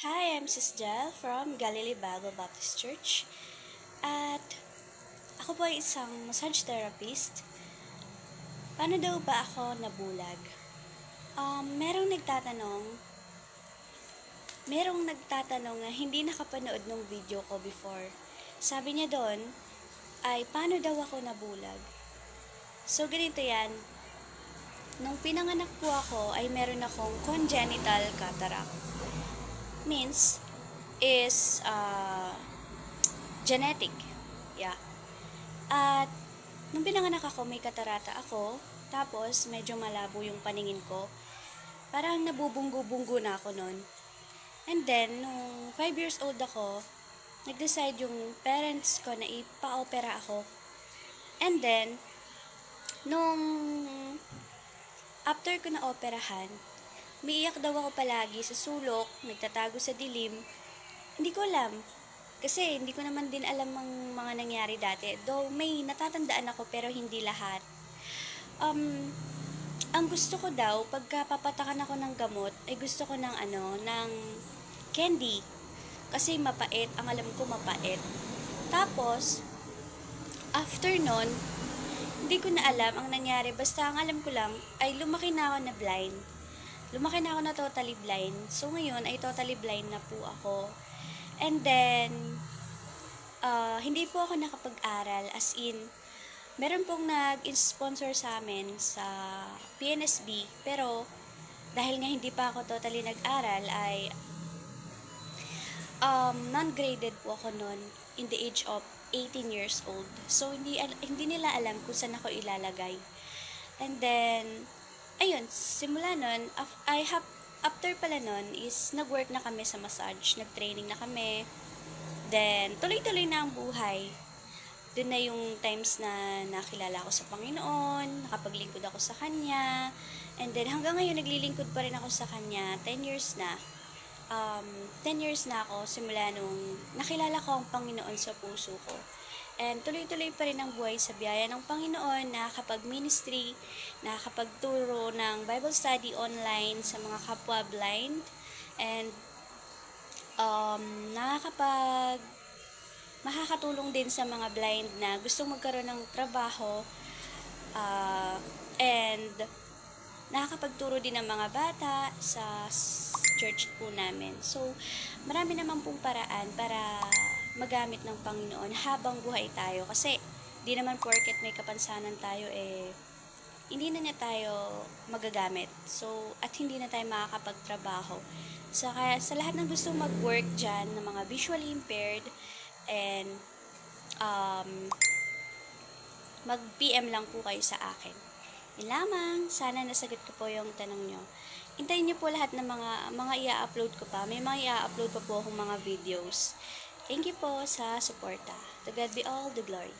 Hi, I'm Sis Jel from Galilee Bible Baptist Church. At ako po ay isang massage therapist. Paano daw ba ako nabulag? Merong nagtatanong na hindi nakapanood ng video ko before. Sabi niya doon ay paano daw ako nabulag? So ganito yan. Nung pinanganak po ako ay meron akong congenital cataract. Means is genetic. Yeah. At nung pinanganak ako, may katarata ako. Tapos medyo malabo yung paningin ko. Parang nabubunggo-bunggo na ako noon. And then nung 5 years old ako, nag-decide yung parents ko na ipa-opera ako. And then nung after ko na operahan, umiiyak daw ako palagi sa sulok, nagtatago sa dilim. Hindi ko alam. Kasi hindi ko naman din alam ang mga nangyari dati. Though may natatandaan ako pero hindi lahat. Ang gusto ko daw, pagka papatakan ako ng gamot, ay gusto ko ng candy. Kasi mapait. Ang alam ko mapait. Tapos, after nun, hindi ko na alam ang nangyari. Basta ang alam ko lang, ay lumaki na ako na blind. Lumaki na ako na totally blind. So, ngayon ay totally blind na po ako. And then, hindi po ako nakapag-aral. As in, meron pong nag-sponsor sa amin sa PNSB. Pero, dahil nga hindi pa ako totally nag-aral, ay non-graded po ako noon in the age of 18 years old. So, hindi nila alam kung saan ako ilalagay. And then, ayun, simula nun, after pala nun, is nag-work na kami sa massage, nag-training na kami, then tuloy-tuloy na ang buhay. Doon na yung times na nakilala ako sa Panginoon, nakapaglingkod ako sa Kanya, and then hanggang ngayon naglilingkod pa rin ako sa Kanya, 10 years na. 10 years na ako simula nung nakilala ko ang Panginoon sa puso ko. And tuloy-tuloy pa rin ang buhay sa biyaya ng Panginoon, nakakapag-ministry, nakakapagturo ng Bible study online sa mga kapwa blind, and makakatulong din sa mga blind na gustong magkaroon ng trabaho, and nakakapagturo din ng mga bata sa church po namin. So, marami naman pong paraan para magamit ng Panginoon habang buhay tayo. Kasi, di naman porket may kapansanan tayo, hindi na tayo magagamit. So, at hindi na tayo makakapagtrabaho. So, kaya sa lahat ng gusto mag-work dyan, ng mga visually impaired, and mag-PM lang po kayo sa akin. Yun lamang. Sana nasagot ko po yung tanong nyo. Hintayin nyo po lahat ng mga i-upload ko pa. May mga i-upload pa po akong mga videos. Thank you po sa suporta. To God be all the glory.